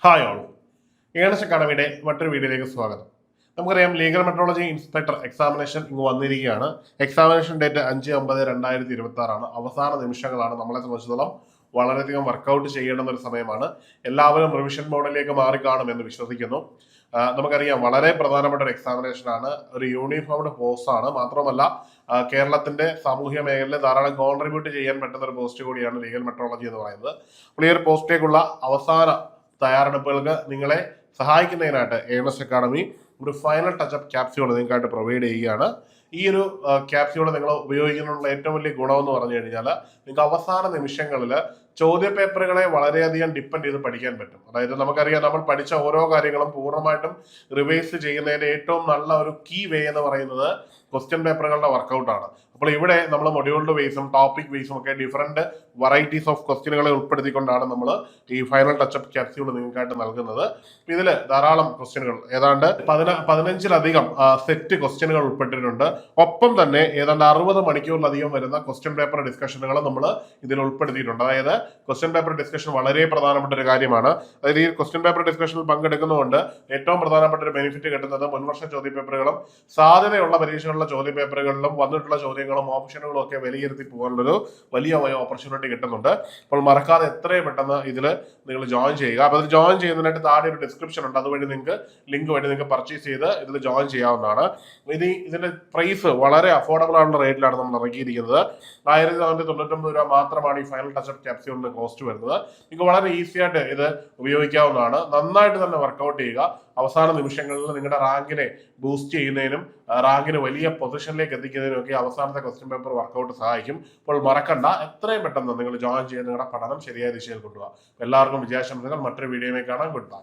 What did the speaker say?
Hi all, Ernest അക്കാഡമിയുടെ മറ്റൊരു വീഡിയോയിലേക്ക് സ്വാഗതം. നമുക്കറിയാം, ലീഗൽ മെട്രോളജി ഇൻസ്പെക്ടർ എക്സാമിനേഷൻ ഇങ്ങ് വന്നിരിക്കുകയാണ്. എക്സാമിനേഷൻ ഡേറ്റ് 5/9/2026 അവസാന നിമിഷങ്ങളാണ്. നമ്മളെ സംബന്ധിച്ചിടത്തോളം വളരെയധികം വർക്കൗട്ട് ചെയ്യേണ്ടുന്ന ഒരു സമയമാണ്. എല്ലാവരും റിവിഷൻ മോഡിലേക്ക് മാറിക്കാണുമെന്ന് വിശ്വസിക്കുന്നു. നമുക്കറിയാം, വളരെ പ്രധാനപ്പെട്ട ഒരു എക്സാമിനേഷൻ ആണ്. ഒരു യൂണിഫോംഡ് പോസ്റ്റ് ആണ്. മാത്രമല്ല, കേരളത്തിന്റെ സാമൂഹ്യ മേഖലയിൽ ധാരാളം കോൺട്രിബ്യൂട്ട് ചെയ്യാൻ പറ്റുന്ന ഒരു പോസ്റ്റ് കൂടിയാണ് ലീഗൽ മെട്രോളജി എന്ന് പറയുന്നത്. അപ്പോൾ ഈ ഒരു പോസ്റ്റിലേക്കുള്ള അവസാന തയ്യാറെടുപ്പുകൾക്ക് നിങ്ങളെ സഹായിക്കുന്നതിനായിട്ട് ഏണസ്റ്റ് അക്കാഡമി ഒരു ഫൈനൽ ടച്ചപ്പ് ക്യാപ്സ്യൂൾ നിങ്ങൾക്കായിട്ട് പ്രൊവൈഡ് ചെയ്യുകയാണ്. ഈ ഒരു ക്യാപ്സ്യൂൾ നിങ്ങൾ ഉപയോഗിക്കുന്നതിനുള്ള ഏറ്റവും വലിയ ഗുണമെന്ന് പറഞ്ഞു കഴിഞ്ഞാൽ, നിങ്ങൾക്ക് അവസാന നിമിഷങ്ങളിൽ ചോദ്യ പേപ്പറുകളെ വളരെയധികം ഡിപ്പെൻഡ് ചെയ്ത് പഠിക്കാൻ പറ്റും. അതായത് നമുക്കറിയാം, നമ്മൾ പഠിച്ച ഓരോ കാര്യങ്ങളും പൂർണ്ണമായിട്ടും റിവൈസ് ചെയ്യുന്നതിന്റെ ഏറ്റവും നല്ല ഒരു കീ വേ എന്ന് പറയുന്നത് ക്വസ്റ്റ്യൻ പേപ്പറുകളുടെ വർക്കൗട്ടാണ്. അപ്പോൾ ഇവിടെ നമ്മൾ മൊഡ്യൂൾഡ് വൈസും ടോപ്പിക് വൈസും ഒക്കെ ഡിഫറെന്റ് വെറൈറ്റീസ് ഓഫ് ക്വസ്റ്റ്യനുകളെ ഉൾപ്പെടുത്തിക്കൊണ്ടാണ് നമ്മൾ ഈ ഫൈനൽ ടച്ചപ്പ് ക്യാപ്സ്യൂൾ നിങ്ങൾക്കായിട്ട് നൽകുന്നത്. ഇതിൽ ധാരാളം ക്വസ്റ്റ്യനുകൾ, ഏതാണ്ട് 15-ലധികം സെറ്റ് ക്വസ്റ്റ്യനുകൾ ഉൾപ്പെട്ടിട്ടുണ്ട്. ഒപ്പം തന്നെ ഏതാണ്ട് 60 മണിക്കൂറിലധികം വരുന്ന ക്വസ്റ്റ്യൻ പേപ്പർ ഡിസ്കഷനുകൾ നമ്മൾ ഇതിൽ ഉൾപ്പെടുത്തിയിട്ടുണ്ട്. അതായത് ക്വസ്റ്റ്യൻ പേപ്പർ ഡിസ്കഷൻ വളരെ പ്രധാനപ്പെട്ട ഒരു കാര്യമാണ്. അതായത് ഈ ക്വസ്റ്റ്യൻ പേപ്പർ ഡിസ്കഷനിൽ പങ്കെടുക്കുന്നതുകൊണ്ട് ഏറ്റവും പ്രധാനപ്പെട്ട ഒരു ബെനിഫിറ്റ് കിട്ടുന്നത് മുൻവർഷ ചോദ്യ പേപ്പറുകളും സാധ്യതയുള്ള പരീക്ഷകളിലെ ചോദ്യ പേപ്പറുകളിലും വന്നിട്ടുള്ള ചോദ്യങ്ങളും ഓപ്ഷനുകളും ഒക്കെ വിലയിരുത്തി പോകാനുള്ളൊരു വലിയ ഓപ്പർച്യൂണിറ്റി കിട്ടുന്നുണ്ട്. അപ്പോൾ മറക്കാതെ എത്രയും പെട്ടെന്ന് ഇതിൽ നിങ്ങൾ ജോയിൻ ചെയ്യുക. അപ്പോൾ ഇത് ജോയിൻ ചെയ്യുന്നതിനായിട്ട് താഴെ ഒരു ഡിസ്ക്രിപ്ഷൻ ഉണ്ട്. അതുവഴി നിങ്ങൾക്ക് ലിങ്ക് വഴി നിങ്ങൾക്ക് പർച്ചേസ് ചെയ്ത് ഇതിൽ ജോയിൻ ചെയ്യാവുന്നതാണ്. ഇതിന്റെ പ്രൈസ് വളരെ അഫോർഡബിൾ ആയിട്ടുള്ള റേറ്റിലാണ് നമ്മൾ ഇറക്കിയിരിക്കുന്നത്. 1499 രൂപ മാത്രമാണ് ഈ ഫൈനൽ ടച്ചപ്പ് ക്യാപ്സ്യൂളിന് കോസ്റ്റ് വരുന്നത്. നിങ്ങൾക്ക് വളരെ ഈസി ആയിട്ട് ഇത് ഉപയോഗിക്കാവുന്നതാണ്. നന്നായിട്ട് തന്നെ വർക്കൗട്ട് ചെയ്യുക. അവസാന നിമിഷങ്ങളിൽ നിങ്ങളുടെ റാങ്കിനെ ബൂസ്റ്റ് ചെയ്യുന്നതിനും റാങ്കിന് വലിയ പൊസിഷനിലേക്ക് എത്തിക്കുന്നതിനും ഒക്കെ അവസാനത്തെ ക്വസ്റ്റ്യൻ പേപ്പർ വർക്കൗട്ട് സഹായിക്കും. അപ്പോൾ മറക്കണ്ട, എത്രയും പെട്ടെന്ന് നിങ്ങൾ ജോയിൻ ചെയ്ത് നിങ്ങളുടെ പഠനം ശരിയായ ദിശയിൽ കൊണ്ടുപോകുക. എല്ലാവർക്കും വിജയാശംസകൾ. മറ്റൊരു വീഡിയോയിൽ കാണാം. Good bye.